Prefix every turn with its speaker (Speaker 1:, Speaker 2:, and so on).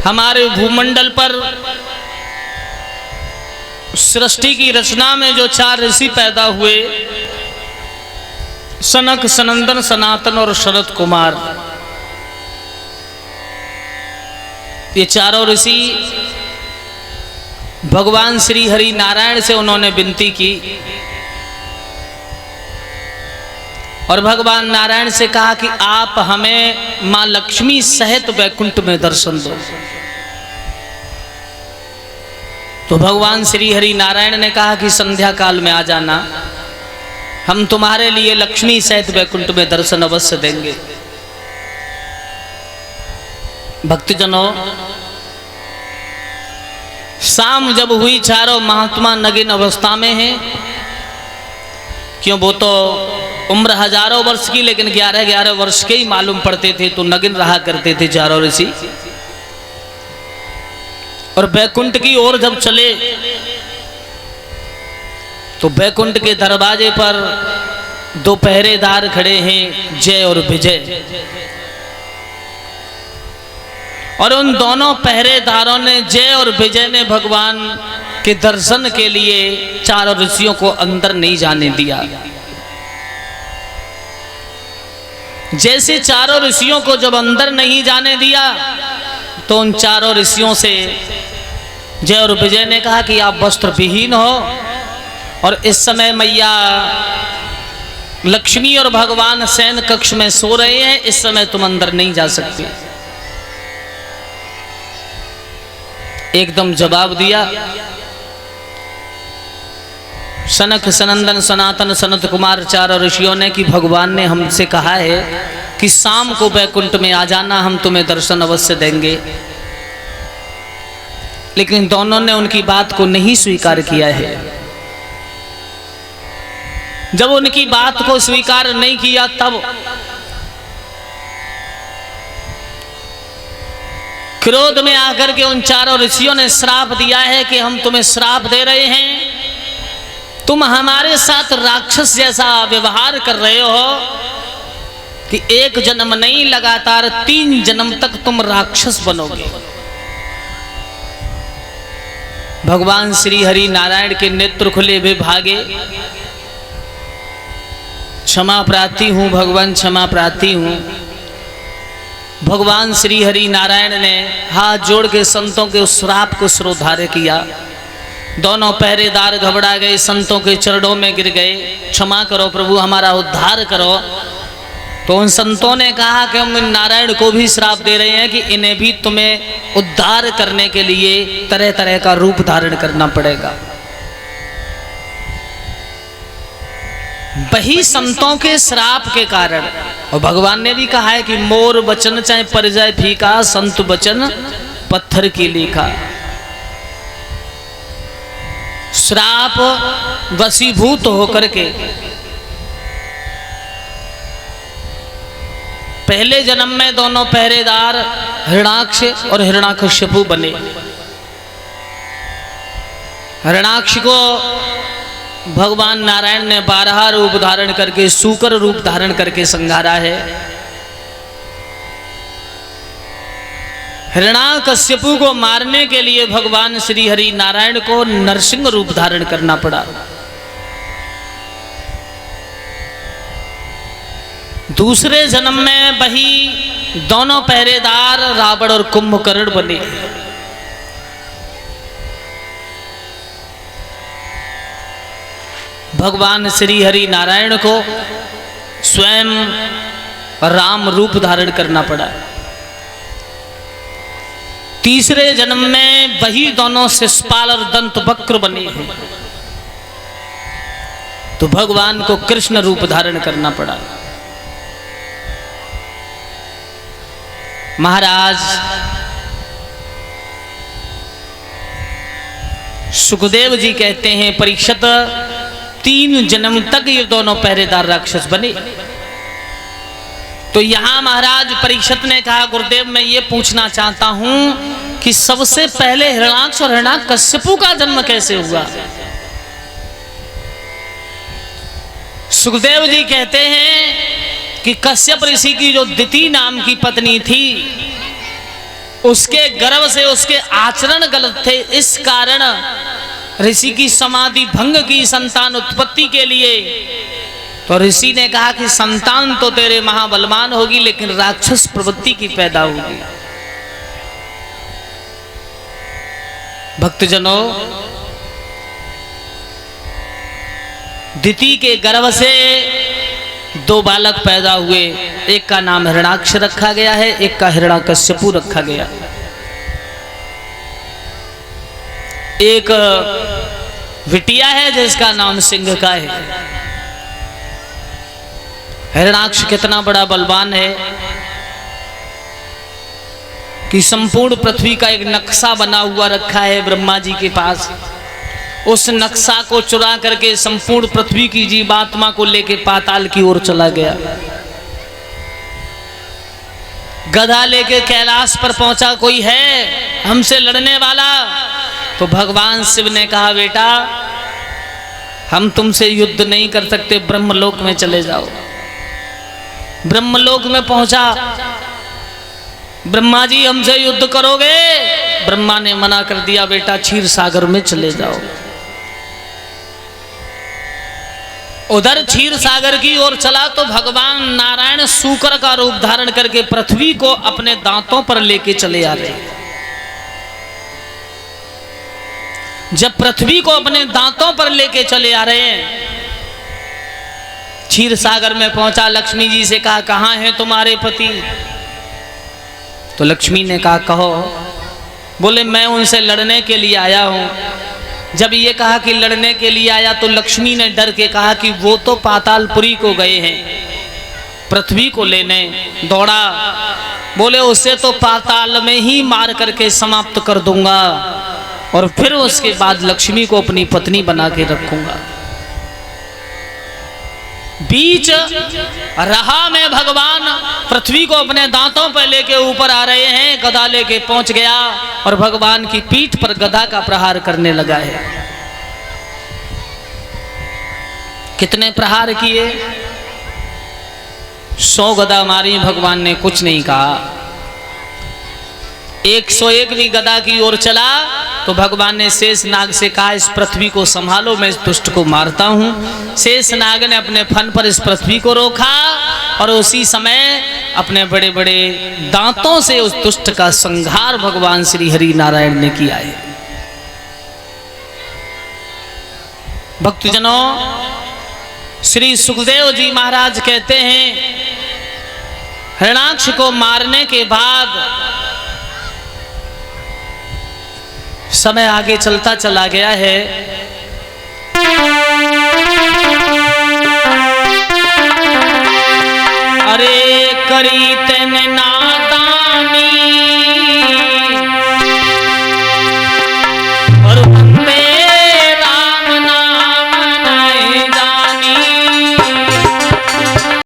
Speaker 1: हमारे भूमंडल पर सृष्टि की रचना में जो 4 ऋषि पैदा हुए, सनक, सनंदन, सनातन और शरद कुमार, ये चारों ऋषि भगवान श्री हरि नारायण से उन्होंने विनती की और भगवान नारायण से कहा कि आप हमें मां लक्ष्मी सहित वैकुंठ में दर्शन दो। तो भगवान श्री हरि नारायण ने कहा कि संध्या काल में आ जाना, हम तुम्हारे लिए लक्ष्मी सहित वैकुंठ में दर्शन अवश्य देंगे। भक्तजनों, शाम जब हुई, चारों महात्मा नगिन अवस्था में हैं। क्यों, वो तो उम्र हजारों वर्ष की, लेकिन 11-11 वर्ष के ही मालूम पड़ते थे, तो नगिन रहा करते थे चारों ऋषि। और बैकुंठ की ओर जब चले तो बैकुंठ के दरवाजे पर 2 पहरेदार खड़े हैं, जय और विजय। और उन दोनों पहरेदारों ने, जय और विजय ने, भगवान के दर्शन के लिए चारों ऋषियों को अंदर नहीं जाने दिया। जैसे चारों ऋषियों को जब अंदर नहीं जाने दिया तो उन चारों ऋषियों से जय और विजय ने कहा कि आप वस्त्र विहीन हो और इस समय मैया लक्ष्मी और भगवान शयन कक्ष में सो रहे हैं, इस समय तुम अंदर नहीं जा सकते। एकदम जवाब दिया सनक, सनंदन, सनातन, सनत कुमार चारों ऋषियों ने कि भगवान ने हमसे कहा है कि शाम को बैकुंठ में आ जाना, हम तुम्हें दर्शन अवश्य देंगे। लेकिन दोनों ने उनकी बात को नहीं स्वीकार किया है। जब उनकी बात को स्वीकार नहीं किया तब क्रोध में आकर के उन चारों ऋषियों ने श्राप दिया है कि हम तुम्हें श्राप दे रहे हैं, तुम हमारे साथ राक्षस जैसा व्यवहार कर रहे हो कि 1 जन्म नहीं, लगातार 3 जन्म तक तुम राक्षस बनोगे। भगवान श्री हरि नारायण के नेत्र खुले वे भागे। क्षमा प्रार्थी हूं भगवान, क्षमा प्रार्थी हूं। भगवान श्री हरि नारायण ने हाथ जोड़ के संतों के उस श्राप को सिरोधार्य किया। दोनों पहरेदार घबरा गए, संतों के चरणों में गिर गए, क्षमा करो प्रभु, हमारा उद्धार करो। तो उन संतों ने कहा कि हम नारायण को भी श्राप दे रहे हैं कि इन्हें भी तुम्हें उद्धार करने के लिए तरह तरह का रूप धारण करना पड़ेगा। वही संतों के श्राप के कारण, और भगवान ने भी कहा है कि मोर वचन चाहे पर जाए फीका, संत वचन पत्थर की लेखा। श्राप वशीभूत होकर के पहले जन्म में दोनों पहरेदार हिरणाक्ष और हिरणाकश्यपु बने। हिरणाक्ष को भगवान नारायण ने 12 रूप धारण करके, सूकर रूप धारण करके संहारा है। हिरणाकश्यपु को मारने के लिए भगवान श्री हरि नारायण को नरसिंह रूप धारण करना पड़ा। दूसरे जन्म में वही दोनों पहरेदार रावण और कुंभकर्ण बने। भगवान श्री हरि नारायण को स्वयं राम रूप धारण करना पड़ा। तीसरे जन्म में वही दोनों शिशुपाल और दंतवक्र बने हैं, तो भगवान को कृष्ण रूप धारण करना पड़ा। महाराज सुखदेव जी कहते हैं परीक्षित 3 जन्म तक ये दोनों पहरेदार राक्षस बने। तो यहां महाराज परीक्षित ने कहा गुरुदेव मैं ये पूछना चाहता हूं कि सबसे पहले हिरणाक्ष और हिरण्यकश्यपु का जन्म कैसे हुआ। सुखदेव जी कहते हैं कि कश्यप ऋषि की जो दिति नाम की पत्नी थी उसके गर्भ से उसके आचरण गलत थे, इस कारण ऋषि की समाधि भंग की संतान उत्पत्ति के लिए। तो ऋषि ने कहा कि संतान तो तेरे महाबलवान होगी, लेकिन राक्षस प्रवृत्ति की पैदा होगी। भक्तजनों, दिति के गर्भ से 2 बालक पैदा हुए। एक का नाम हिरणाक्ष रखा गया है, एक का हिरण्याकश्यपु रखा गया। एक बिटिया है जिसका नाम सिंह का है। हिरणाक्ष कितना बड़ा बलवान है कि संपूर्ण पृथ्वी का एक नक्शा बना हुआ रखा है ब्रह्मा जी के पास। उस नक्शा को चुरा करके संपूर्ण पृथ्वी की जीवात्मा को लेके पाताल की ओर चला गया। गदा लेके कैलाश पर पहुंचा, कोई है हमसे लड़ने वाला? तो भगवान शिव ने कहा, बेटा हम तुमसे युद्ध नहीं कर सकते, ब्रह्मलोक में चले जाओ। ब्रह्मलोक में पहुंचा, ब्रह्मा जी हमसे युद्ध करोगे? ब्रह्मा ने मना कर दिया, बेटा क्षीर सागर में चले जाओ। उधर क्षीर सागर की ओर चला तो भगवान नारायण शूकर का रूप धारण करके पृथ्वी को अपने दांतों पर लेके चले आ रहे। जब पृथ्वी को अपने दांतों पर लेके चले आ रहे हैं, क्षीर सागर में पहुंचा, लक्ष्मी जी से कहा, कहां है तुम्हारे पति? तो लक्ष्मी ने कहा, कहो। बोले, मैं उनसे लड़ने के लिए आया हूं। जब ये कहा कि लड़ने के लिए आया, तो लक्ष्मी ने डर के कहा कि वो तो पातालपुरी को गए हैं, पृथ्वी को लेने दौड़ा। बोले, उसे तो पाताल में ही मार करके समाप्त कर दूंगा और फिर उसके बाद लक्ष्मी को अपनी पत्नी बना के रखूंगा। बीच राह में भगवान पृथ्वी को अपने दांतों पर लेके ऊपर आ रहे हैं, गदा लेके पहुंच गया और भगवान की पीठ पर गदा का प्रहार करने लगा है। कितने प्रहार किए? 100 गदा मारी, भगवान ने कुछ नहीं कहा। 101वीं गदा की ओर चला तो भगवान ने शेष नाग से कहा, इस पृथ्वी को संभालो, मैं इस दुष्ट को मारता हूं। शेष नाग ने अपने फन पर इस पृथ्वी को रोका और उसी समय अपने बड़े बड़े दांतों से उस दुष्ट का संहार भगवान श्री हरि नारायण ने किया है। भक्तजनों, श्री सुखदेव जी महाराज कहते हैं, हिरणाक्ष को मारने के बाद समय आगे चलता चला गया है। अरे करी तेने नादानी,